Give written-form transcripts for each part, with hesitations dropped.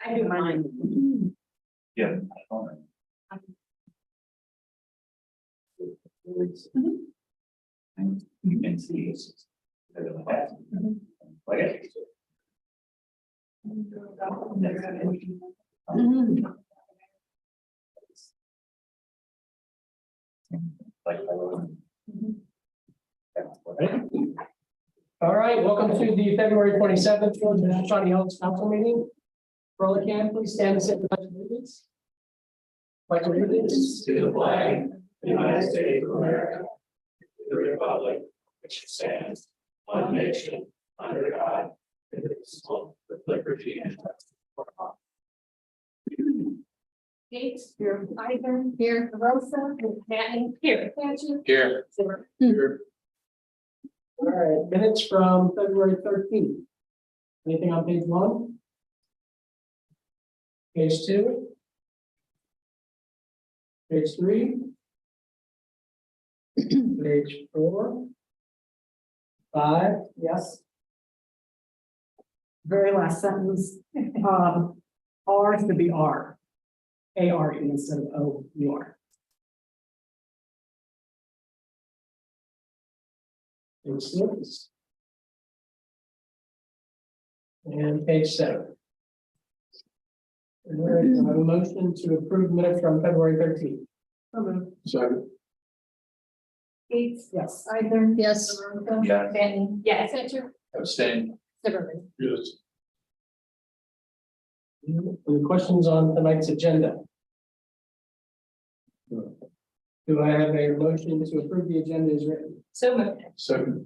I do mine. Yeah. And you can see it's. Like it. Like. All right, welcome to the February 27th Shawnee Hills Council meeting. Roll again, please stand and say the pledge of allegiance. Pledge of allegiance To the flag of the United States of America, to the republic which stands one nation under God, indivisible, with liberty and justice for all. Gates, here, Ivan, here, Rosa, Manning, here, Patrick. Here. Zimmer. Here. All right, minutes from February 13th. Anything on page 1? Page 2? Page 3? Page 4? 5, yes. Very last sentence, R should be R. ARE instead of OUR. Page 6. And page 7. All right, I have a motion to approve minutes from February 13th. Second. Gates. Yes. Ivan. Yes. Rosa. Yes. Manning. Yes. Patrick. Abstain. Zimmerman. Yes. Any questions on tonight's agenda? Do I have a motion to approve the agenda as written? So moved. Second.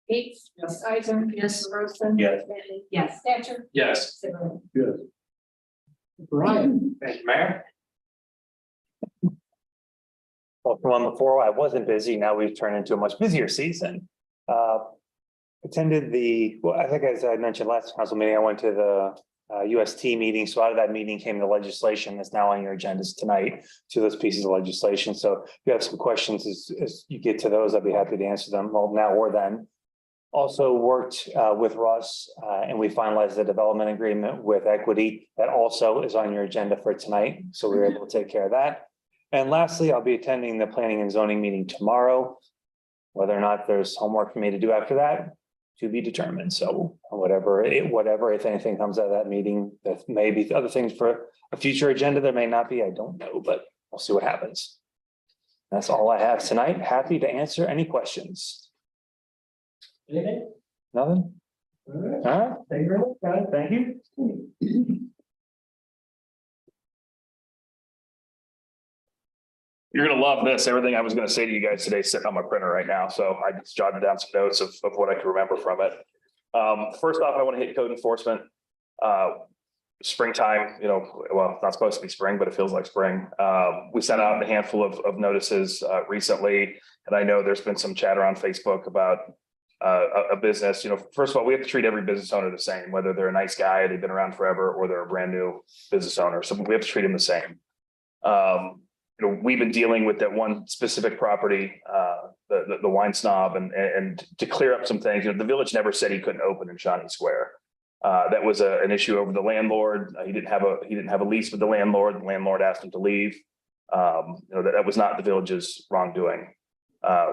Gates. Yes. Ivan. Yes. Rosa. Yes. Manning. Yes. Patrick. Yes. Zimmerman. Yes. Brian, Thank you, Mayor. Well, from one before, I wasn't busy. Now we've turned into a much busier season. Attended well, I think as I mentioned last council meeting, I went to the UST meeting. So out of that meeting came the legislation that's now on your agendas tonight, to those pieces of legislation. So if you have some questions as you get to those, I'd be happy to answer them, well, now or then. Also worked with Russ and we finalized the development agreement with Equity. That also is on your agenda for tonight. So we were able to take care of that. And lastly, I'll be attending the planning and zoning meeting tomorrow. Whether or not there's homework for me to do after that, to be determined. So whatever, if anything comes out of that meeting, that may be other things for a future agenda, there may not be, I don't know, but we'll see what happens. That's all I have tonight. Happy to answer any questions. anything? Nothing? All right, All right, thank you very much, Brian. thank you. You're gonna love this. Everything I was gonna say to you guys today is sitting on my printer right now, so I just jotted down some notes of what I can remember from it. First off, I want to hit code enforcement. Springtime, well, it's not supposed to be spring, but it feels like spring. We sent out a handful of notices recently, and I know there's been some chatter on Facebook about a business. First of all, we have to treat every business owner the same, whether they're a nice guy, they've been around forever, or they're a brand new business owner. So we have to treat them the same. We've been dealing with that one specific property, the Wine Snob, and to clear up some things. The village never said he couldn't open in Shawnee Square. That was an issue over the landlord. He didn't have a lease with the landlord. The landlord asked him to leave. That was not the village's wrongdoing.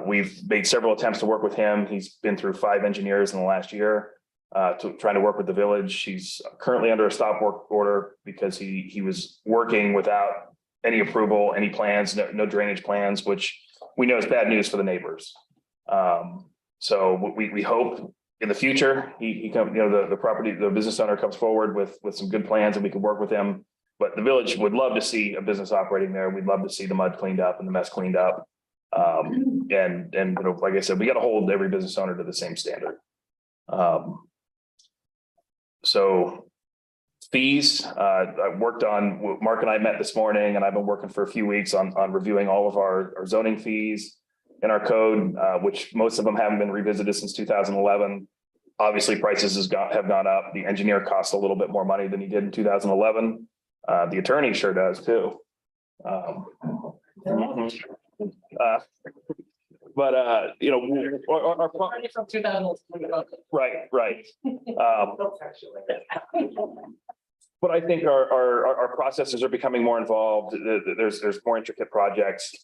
We've made several attempts to work with him. He's been through 5 engineers in the last year trying to work with the village. He's currently under a stop work order because he was working without any approval, any plans, no drainage plans, which we know is bad news for the neighbors. So we hope in the future, the business owner comes forward with some good plans and we can work with him. But the village would love to see a business operating there. We'd love to see the mud cleaned up and the mess cleaned up. And like I said, we got to hold every business owner to the same standard. So fees, I worked on, Mark and I met this morning, and I've been working for a few weeks on reviewing all of our zoning fees in our code, which most of them haven't been revisited since 2011. Obviously, prices have gone up. The engineer costs a little bit more money than he did in 2011. The attorney sure does too. But, you know, our From 2000. right. But I think our processes are becoming more involved. There's more intricate projects.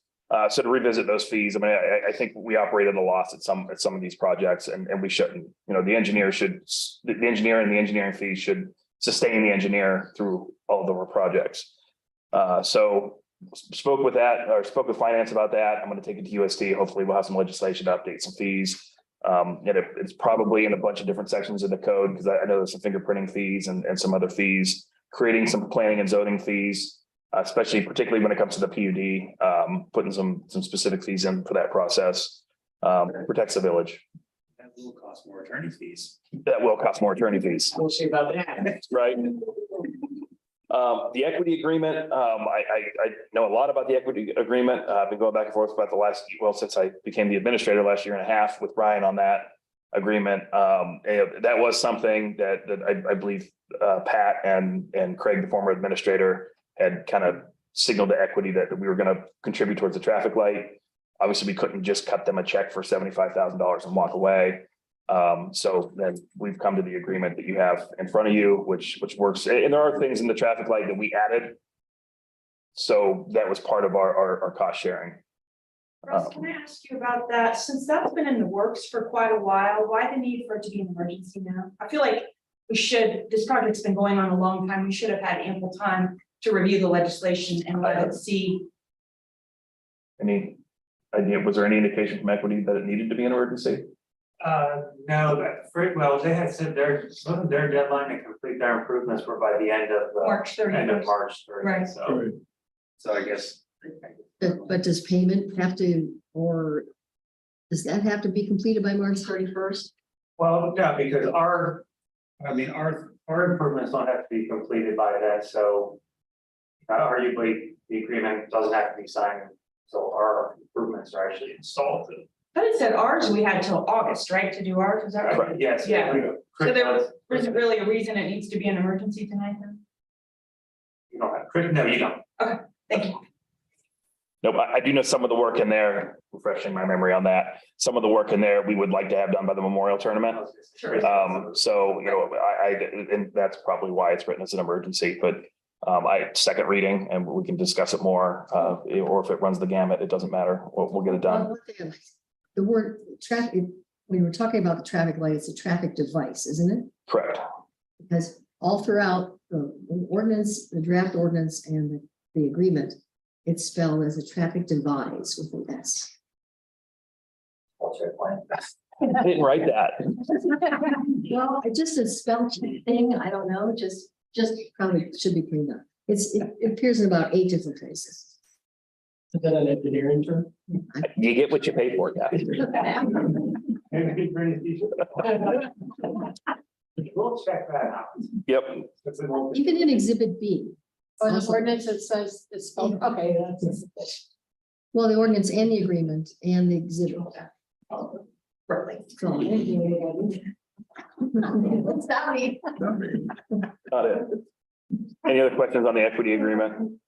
So to revisit those fees, I mean, I think we operate at a loss at some of these projects, and we shouldn't. You know, the engineer and the engineering fees should sustain the engineer through all of our projects. So spoke with finance about that. I'm going to take it to USD. Hopefully we'll have some legislation to update some fees. And it's probably in a bunch of different sections of the code, because I know there's some fingerprinting fees and some other fees, creating some planning and zoning fees, particularly when it comes to the PUD, putting some specific fees in for that process, protects the village. That will cost more attorney fees. That will cost more attorney fees, We'll see about that. right? The equity agreement, I know a lot about the equity agreement. I've been going back and forth about since I became the administrator last year and a half with Brian on that agreement. And that was something that I believe Pat and Craig, the former administrator, had kind of signaled to equity that we were going to contribute towards the traffic light. Obviously, we couldn't just cut them a check for $75,000 and walk away. So then we've come to the agreement that you have in front of you, which works. And there are things in the traffic light that we added. So that was part of our cost sharing. Russ, can I ask you about that? Since that's been in the works for quite a while, why the need for it to be an emergency now? I feel like this project's been going on a long time. We should have had ample time to review the legislation and let it see. Any idea, was there any indication from equity that it needed to be an emergency? No, they had said wasn't their deadline to complete their improvements were by the end of March 31st. March. Right. So I guess. But does payment have to, or does that have to be completed by March 31st? Well, no, because our improvements don't have to be completed by then, so. Arguably, the agreement doesn't have to be signed, so our improvements are actually installed. But it said ours, we had till August, right, to do ours, is that right? Right, yes. Yeah. So there wasn't really a reason it needs to be an emergency tonight then? You don't have, no, you don't. Thank you. Nope, I do know some of the work in there, refreshing my memory on that. Some of the work in there we would like to have done by the Memorial Tournament. Sure. So, you know, and that's probably why it's written as an emergency, but second reading, and we can discuss it more, or if it runs the gamut, it doesn't matter. We'll get it done. The word traffic, when we're talking about the traffic light, it's a traffic device, isn't it? Correct. Because all throughout the ordinance, the draft ordinance and the agreement, it's spelled as a traffic device with an S. I didn't write that. Well, it's just a spell check thing. I don't know, just probably should be cleaned up. It appears in about 8 different places. Is that an engineering term? You get what you pay for, guys. We'll check that out. Yep. Even in Exhibit B. Or the Also- ordinance that says it's spelled, okay, that's. Well, the ordinance and the agreement and the exhibit. So, What's that mean? Got it. Any other questions on the equity agreement?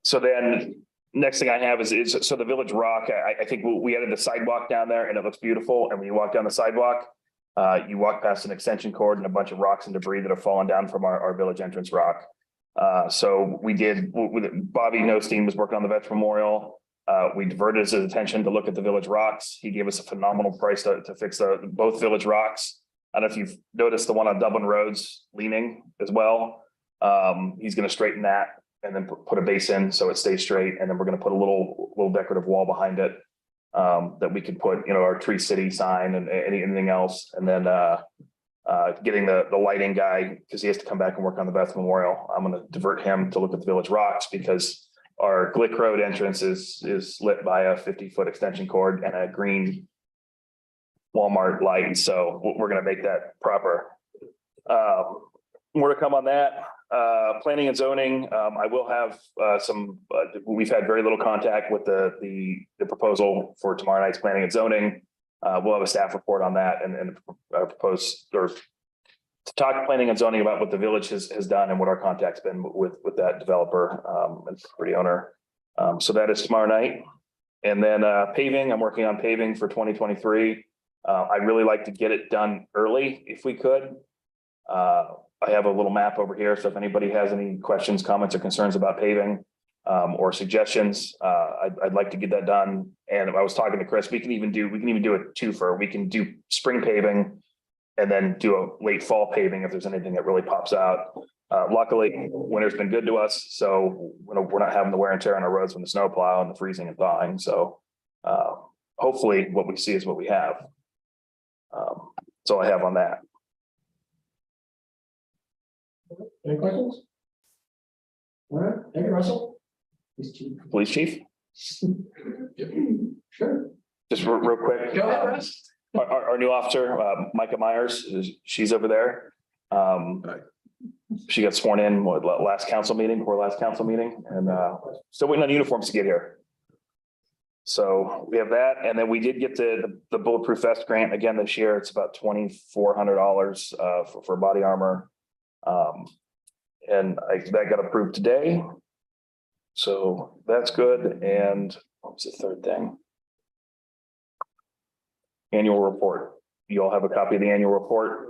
So then next thing I have is so the Village Rock, I think we added the sidewalk down there and it looks beautiful. And when you walk down the sidewalk, you walk past an extension cord and a bunch of rocks and debris that have fallen down from our village entrance rock. So we did, Bobby Nostine was working on the Vets Memorial. We diverted his attention to look at the village rocks. He gave us a phenomenal price to fix both village rocks. I don't know if you've noticed the one on Dublin Road's leaning as well. He's going to straighten that and then put a base in so it stays straight. And then we're going to put a little decorative wall behind it that we could put, our Tree City sign and anything else. And then getting the lighting guy, because he has to come back and work on the Beth Memorial. I'm going to divert him to look at the village rocks because our Glick Road entrance is lit by a 50-foot extension cord and a green Walmart light. So we're going to make that proper. More to come on that. Planning and zoning. I will have we've had very little contact with the proposal for tomorrow night's planning and zoning. We'll have a staff report on that and propose or to talk planning and zoning about what the village has done and what our contact's been with that developer and property owner. So that is tomorrow night. And then paving, I'm working on paving for 2023. I'd really like to get it done early if we could. I have a little map over here, so if anybody has any questions, comments, or concerns about paving or suggestions, I'd like to get that done. And I was talking to Chris, we can even do a twofer. We can do spring paving and then do a late fall paving if there's anything that really pops out. Luckily, winter's been good to us, so we're not having the wear and tear on our roads from the snow plow and the freezing and thawing. So hopefully what we see is what we have. That's all I have on that. Any questions? All right, thank you, Russell. Police chief, Sure. just real quick. Go ahead, Russ. Our new officer, Micah Myers, she's over there. She got sworn in last council meeting, and still waiting on uniforms to get here. So we have that, and then we did get the Bulletproof Vest grant again this year. It's about $2,400 for body armor. And that got approved today. So that's good. And what was the third thing? Annual report. You all have a copy of the annual report.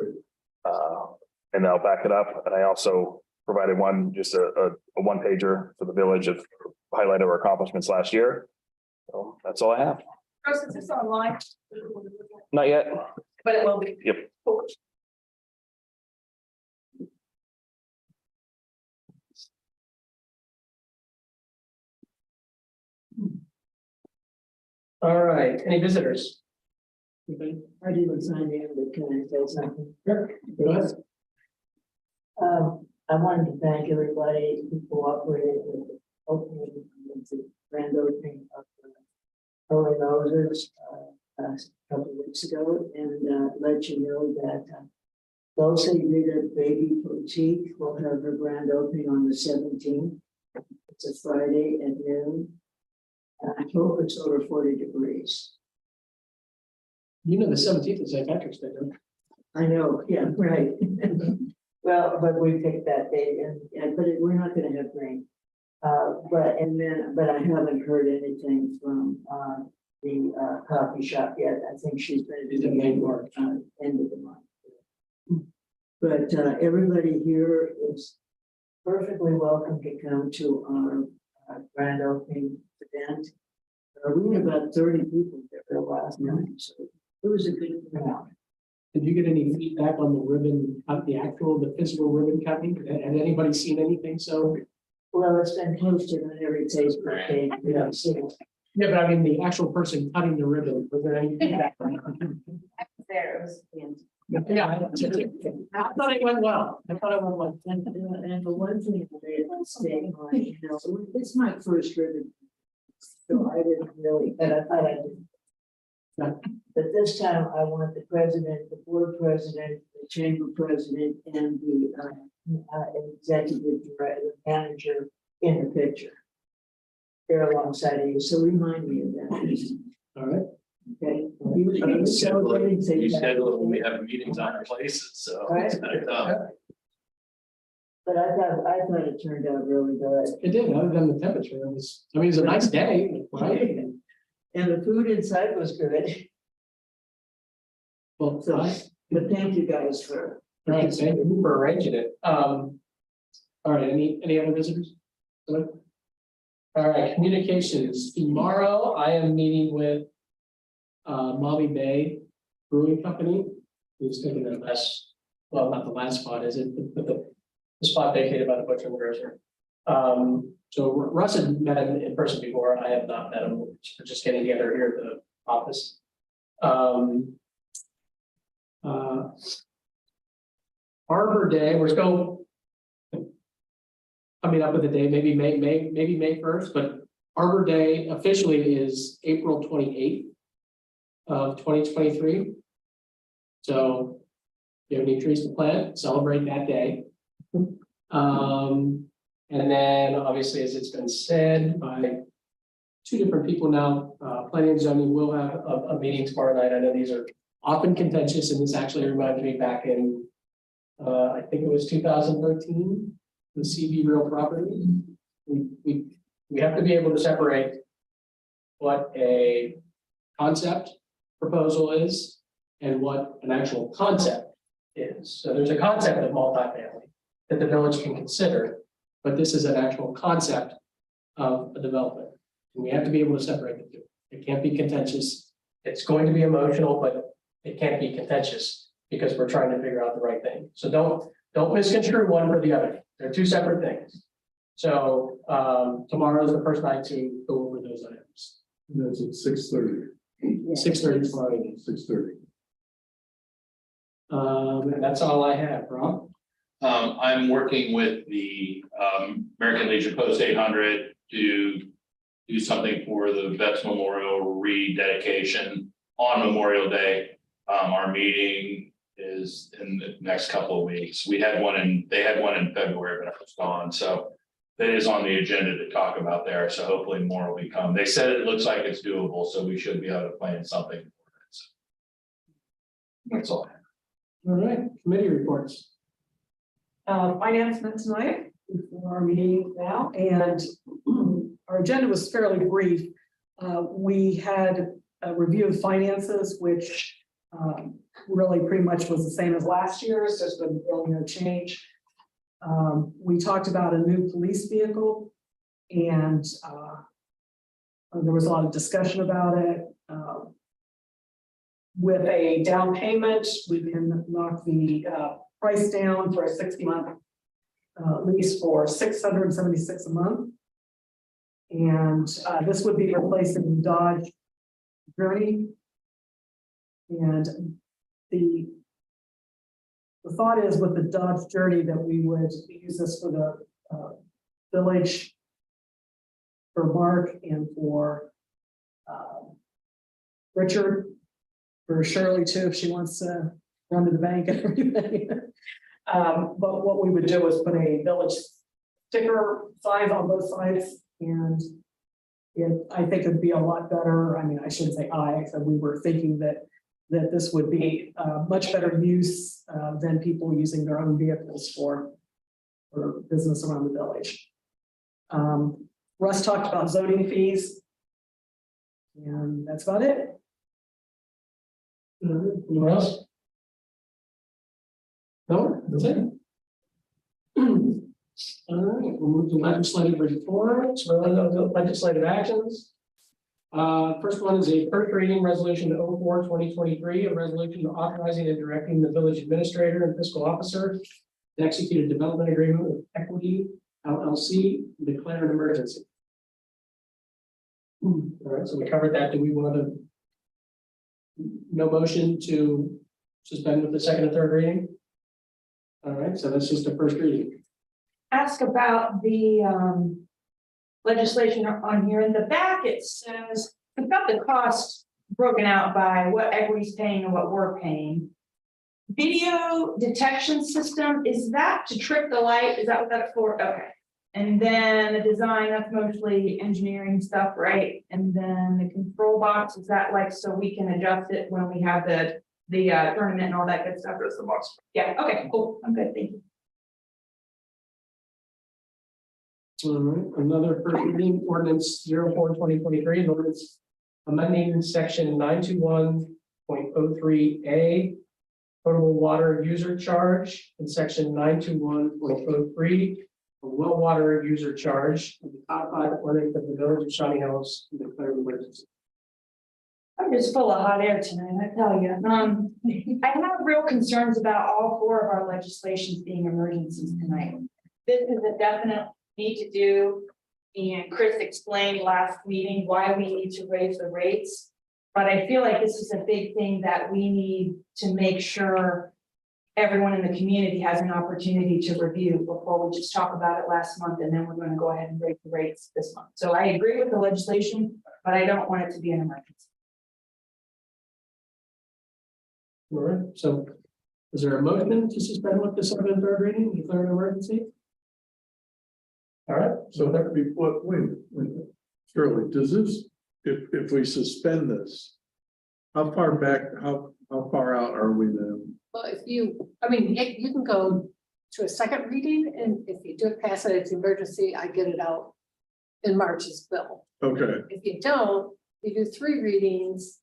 And I'll back it up. And I also provided just a one pager for the village of highlight of our accomplishments last year. So that's all I have. Chris, is this online? Not yet. But it will be. Yep. All right, any visitors? Anybody? I didn't sign in, but can I say something? Sure. Go ahead. I wanted to thank everybody who cooperated with the opening, the grand opening of Holy Moses a couple of weeks ago, and let you know that Dulce Vida Baby Boutique will have her grand opening on the 17th. It's a Friday at noon. And I hope it's over 40 degrees. You know, the 17th is St. Patrick's Day, don't you? I know, yeah, right. Well, but we picked that date and but we're not gonna have rain. But I haven't heard anything from the coffee shop yet. I think she's gonna do the May work end of the month. But everybody here is perfectly welcome to come to our grand opening event. We had about 30 people there last night, so it was a good crowd. Did you get any feedback on the ribbon, the physical ribbon cutting? Has anybody seen anything? So, Well, it's been posted on every Facebook page. Yeah. So yeah, but I mean, the actual person cutting the ribbon, was there any feedback? There, it was. Yeah, I thought it went well. And the one thing that I stay on, you know, it's my first ribbon. So I didn't really, but I thought I did. But this time I want the president, the board president, the chamber president, and the executive director, manager in the picture. They're alongside of you, so remind me of that. All right. Okay. You schedule it when we have meetings on our places, so. Right. It's kind of tough. But I thought it turned out really good. It did, other than the temperature. It was a nice day, right? And the food inside was good. Well, So, but thank you guys for. thank you for arranging it. All right, any other visitors? All right, communications. Tomorrow I am meeting with Mommy Bay Brewing Company, who's taking their well, not the last spot, is it? But the spot vacated by the butcher and grocer. So Russ had met him in person before. I have not met him. We're just getting together here at the office. Arbor Day, we're still coming up with a day, maybe May 1st, but Arbor Day officially is April 28th of 2023. So if you have any trees to plant, celebrate that day. And then obviously, as it's been said by two different people now, planning and zoning will have a meeting tomorrow night. I know these are often contentious, and this actually reminds me back in, I think it was 2013, the CB Real Property. We we have to be able to separate what a concept proposal is and what an actual concept is. So there's a concept of multifamily that the village can consider, but this is an actual concept of a development. And we have to be able to separate the two. It can't be contentious. It's going to be emotional, but it can't be contentious because we're trying to figure out the right thing. So don't misconstrue one for the other. They're two separate things. So tomorrow is the first night to go over those items. That's at 6:30. 6:30 tomorrow evening. 6:30. And that's all I have, Rob. I'm working with the American Legion Post 800 to do something for the Vets Memorial rededication on Memorial Day. Our meeting is in the next couple of weeks. They had one in February, but I was gone, so that is on the agenda to talk about there. So hopefully more will become. They said it looks like it's doable, so we should be able to plan something. So that's all I have. All right, committee reports. Finance met tonight before our meeting now, and our agenda was fairly brief. We had a review of finances, which really pretty much was the same as last year's. There's been really no change. We talked about a new police vehicle, and there was a lot of discussion about it. With a down payment, we can knock the price down for a 60-month lease for $676 a month. And this would be replacing the Dodge Journey. And the thought is with the Dodge Journey that we would use this for the village, for Mark and for Richard, for Shirley too, if she wants to run to the bank and everything. But what we would do is put a village sticker sign on both sides, and I think it'd be a lot better. I mean, I shouldn't say I said we were thinking that this would be much better use than people using their own vehicles for business around the village. Russ talked about zoning fees, and that's about it. Anyone else? No, that's it. All right, we'll move to legislative reports, legislative actions. First one is a first reading resolution 04/2023, a resolution authorizing and directing the village administrator and fiscal officer to execute a development agreement with Equity LLC, and declare an emergency. All right, so we covered that. Do we want to? No motion to suspend with the second and third reading? All right, so that's just a first reading. Ask about the legislation on here. In the back, it says, we've got the cost broken out by what Equity's paying and what we're paying. Video detection system, is that to trick the light? Is that what that's for? Okay. And then the design, that's mostly engineering stuff, right? And then the control box, is that like so we can adjust it when we have the tournament and all that good stuff? That's the box. Yeah, okay, cool. I'm good, thank you. All right, another first reading ordinance 04/2023, an ordinance amending section 921.03A, potable water user charge, and section 921.03, a well water user charge of the codified ordinance of the village of Shawnee Hills, and declare an emergency. I'm just full of hot air tonight, I tell you. I have real concerns about all four of our legislations being emergencies tonight. This is a definite need to do, and Chris explained last meeting why we need to raise the rates. But I feel like this is a big thing that we need to make sure everyone in the community has an opportunity to review before we just talk about it last month, and then we're going to go ahead and raise the rates this month. So I agree with the legislation, but I don't want it to be an emergency. All right, so is there a motion to suspend with the second and third reading, declare an emergency? All right, So that would be what, wait, Shirley, does this, if we suspend this, how far back, how far out are we then? Well, if you, I mean, you can go to a second reading, and if you do pass it, it's emergency, I get it out in March's bill. Okay. If you don't, you do 3 readings,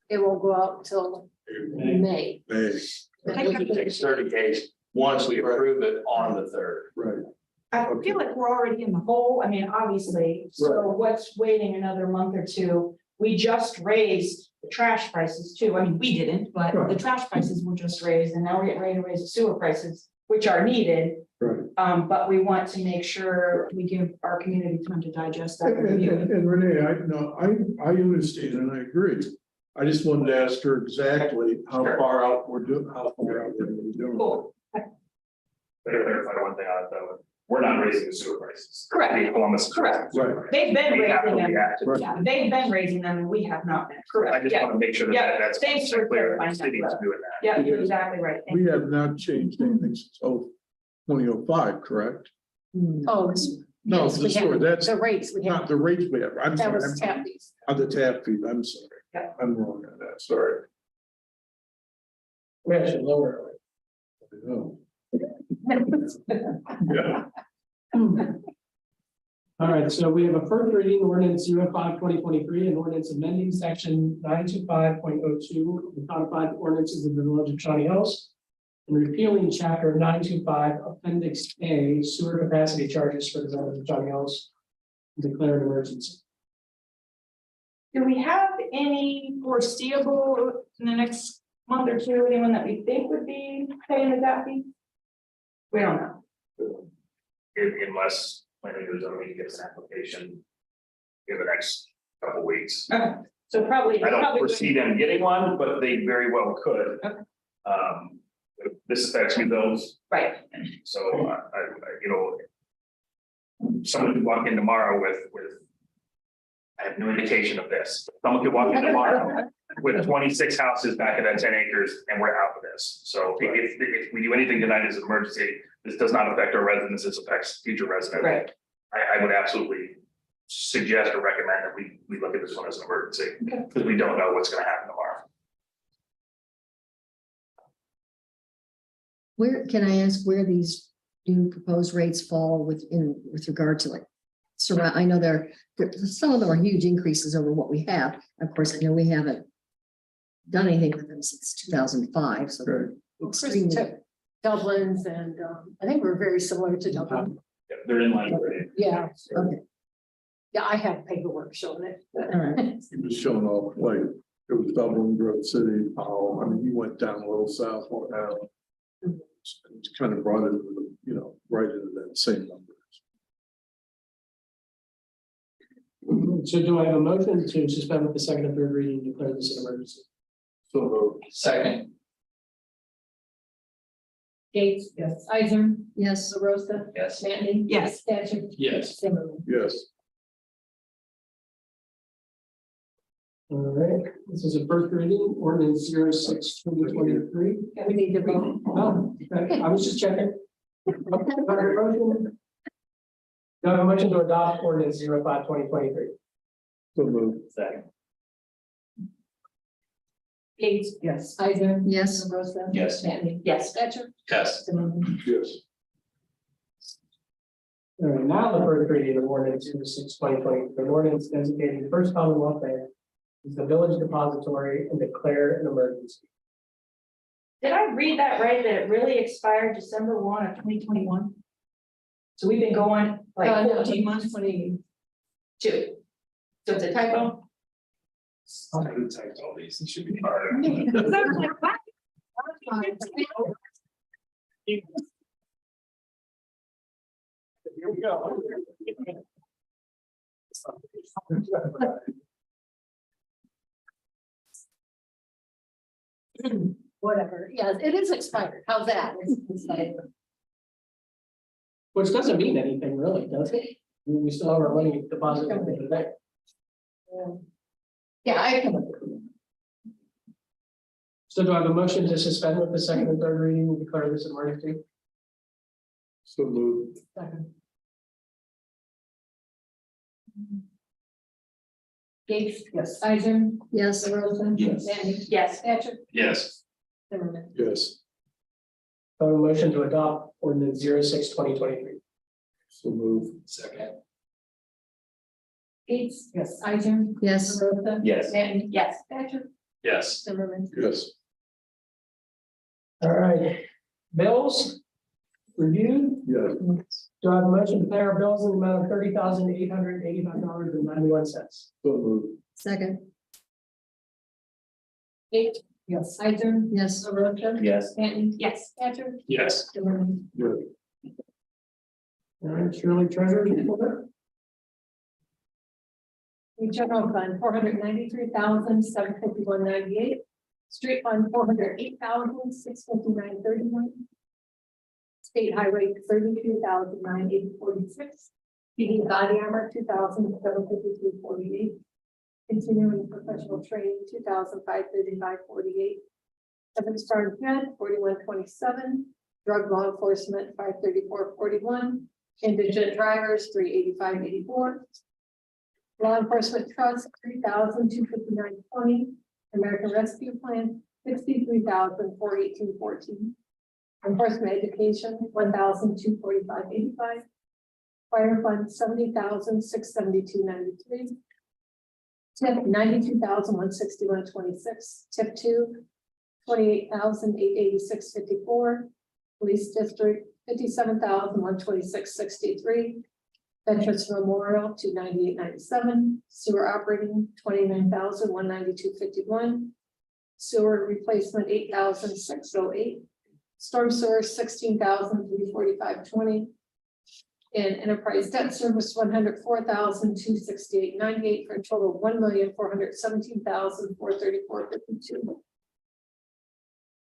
it won't go out till May. It takes 30 days once we approve it on the 3rd. Right. I feel like we're already in the hole. I mean, obviously, so what's waiting another month or two? We just raised the trash prices too. I mean, we didn't, but the trash prices were just raised and now we're getting ready to raise the sewer prices, which are needed. Right. But we want to make sure we give our community time to digest that. And Renee, I understand and I agree. I just wanted to ask her exactly how far out we're doing, how far out we're doing. Cool. Better clarify one thing on it though. We're not raising the sewer prices. Correct. The Columbus. Correct. Right. They've been We have to raising them. react. Yeah, they've been raising them and we have not been. I Correct. just Yeah. want to make sure Yeah, that's thanks for clear. clarifying The that. city's doing that. Yeah, you're exactly right. Thank We you. have not changed anything since 2005, correct? Oh, No, yes, the we sewer, have that's the rates, we not have, the rates we have. I'm that sorry. was tap fees. On the tap fee, I'm sorry. Yeah. I'm wrong on that, sorry. We actually lower it. I know. Yeah. All right, so we have a first reading ordinance 05-2023, and ordinance amending section 925.02 of the codified ordinances of the village of Shawnee Hills, and repealing chapter 925 appendix A sewer capacity charges for the village of Shawnee Hills, and declare an emergency. Do we have any foreseeable in the next month or two, anyone that we think would be paying the tap fee? We don't know. Unless planning or zoning gets an application in the next couple weeks. Okay, so probably. I don't probably foresee them getting one, but they very well could. Okay. This affects me those, Right, so someone could walk in tomorrow with. I have no indication of this. Someone could walk in tomorrow with 26 houses back at that 10 acres and we're out of this. So if we do anything tonight as an emergency, this does not affect our residents, this affects future residents. right. I would absolutely suggest or recommend that we look at this one as an emergency. Okay. Because we don't know what's gonna happen tomorrow. Where, can I ask where these new proposed rates fall with regard to like surround, I know some of them are huge increases over what we have. Of course, I know we haven't done anything with them since 2005, so they're Chris extremely. took Dublin's and I think we're very similar to Dublin. Yeah, they're in line with it. Yeah, Okay, yeah, I have paperwork showing it. all right. He was showing off, like, it was Dublin, Grove City, Powell. I mean, he went down a little south, went out. It's kind of brought it, right into that same number. So do I have a motion to suspend with the second and third reading and declare this an emergency? So, Second. Gates, yes. Isaac, Yes, LaRosa, Yes. Manning. Yes. Thatcher. Yes. Zimmerman. yes, All right, this is a first reading, ordinance 06-2023. We need to vote. Oh, okay, I was just checking. Okay, do I have a motion? Do I have a motion to adopt ordinance 05-2023? so moved. Second. Gates, Yes. Isaac. yes, LaRosa. Yes. Manning. Yes. Thatcher. Yes. Zimmerman. Yes. All right, now the first reading of ordinance 06-2023, an ordinance designating the First Commonwealth Bank as the village depository and declare an emergency. Did I read that right, that it really expired December 1 of 2021? So we've been going like No, 14 months, 22. so it's a typo? I would type all these, it should be harder. Here we go. Whatever, yeah, it is expired, how's that? It's like, Which doesn't mean anything really, does it? I mean, we still have our money deposited in the bank. yeah, I can. So do I have a motion to suspend with the second and third reading and declare this an emergency? So moved. Gates, yes. Isaac. yes, LaRosa. Yes. Manning. Yes. Thatcher. Yes. Zimmerman. Yes, Do I have a motion to adopt ordinance 06-2023? so moved. Second. Gates, Yes. Ister, Yes, Rosa. Yes. Stanton, yes, Patrick, Yes. Zimmerman. Yes. All right, bills reviewed. Yes. Do I have a motion to pay our bills in the amount of $30,885.91? So moved. second, Gates, Yes. Ister, yes, Rosa. Yes. Stanton, yes, Patrick, Yes. Zimmerman. Yes. All right, Shirley Treasurer report. The general fund, 493,751.98. Street fund, 408,659.31. State highway, 32,980.46. PD body armor, 2,753.48. Continuing professional training, 2,535.48. Seven Star Med, 41.27. Drug law enforcement, 534.41. Indigent drivers, 385.84. Law Enforcement Trust, 3,259.20. American Rescue Plan, 63,418.14. Enforcement Education, 1,245.85. Fire Fund, 70,672.93. TIP, 92,161.26. TIP 2, 28,886.54. Police District, 57,126.63. Veterans Memorial, 298.97. Sewer operating, 29,192.51. Sewer replacement, 8,608. Storm sewer, 16,345.20. And enterprise debt service, 104,268.98 for a total of 1,417,434.52.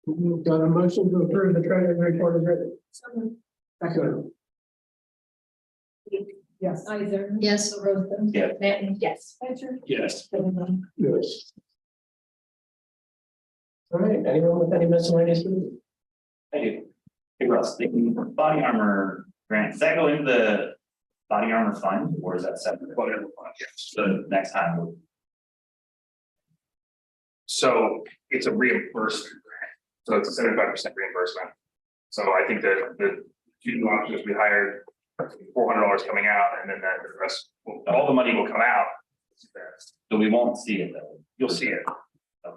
Do I have a motion to approve the treasury report as written? Second. Yes. Ister. yes, Rosa. Yeah. Stanton, yes, Patrick. Yes. Zimmerman. Yes. All right, anyone with any miscellaneous business? I do. Hey Russ, the body armor grant, does that go into the body armor fund or is that separate? Whatever, yes. So next time, So it's a reimbursement grant, so it's a 75% reimbursement. So I think that the two new options we hired, $400 coming out, and then that the rest, all the money will come out. so we won't see it though. You'll see it. Okay.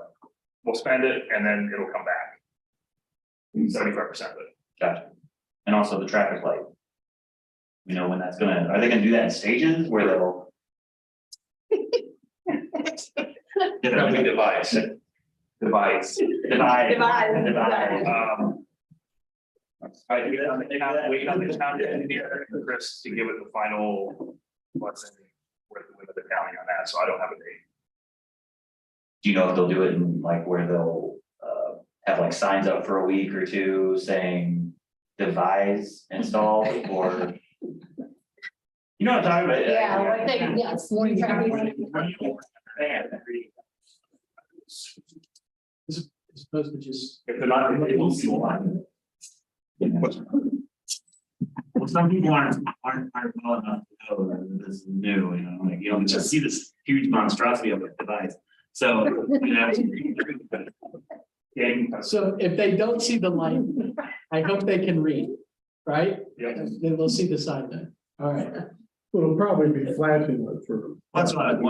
We'll spend it and then it'll come back. 75% of it. Gotcha. And also the traffic light. You know, when that's gonna, are they gonna do that in stages where they'll? That'll be device. Device. Divide. I do that on the town, wait on the town engineer, Chris, to give it the final blessing with the county on that, so I don't have a date. Do you know if they'll do it in like where they'll have like signs up for a week or two saying devise installed or? You know what I'm talking about? Yeah, I think, yes. As opposed to just. If they're not, it will see one. Well, some people aren't well enough to know that this is new, you know, like you don't just see this huge monstrosity of a device. So, you know. So if they don't see the light, I hope they can read, right? Yeah. Then they'll see the sign then. All right. It'll probably be flashing for. That's what I was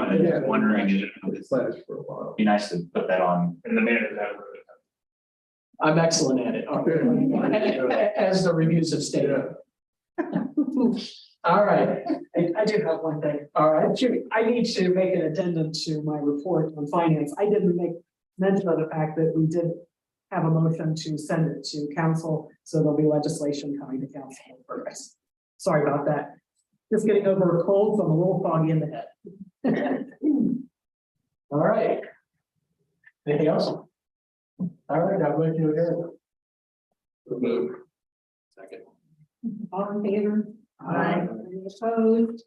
wondering, if it's Flash for a while. be nice to put that on. And the manager that. I'm excellent at it. As the reviews have stated. All right. I do have one thing. All right. Jimmy, I need to make an addendum to my report on finance. I didn't make mention of the fact that we did have a motion to send it to council, so there'll be legislation coming to council for us. Sorry about that. Just getting over a cold, so I'm a little foggy in the head. All right. Anything else? All right, I'm going to adjourn. Move. Second. All in favor? Aye. Any opposed?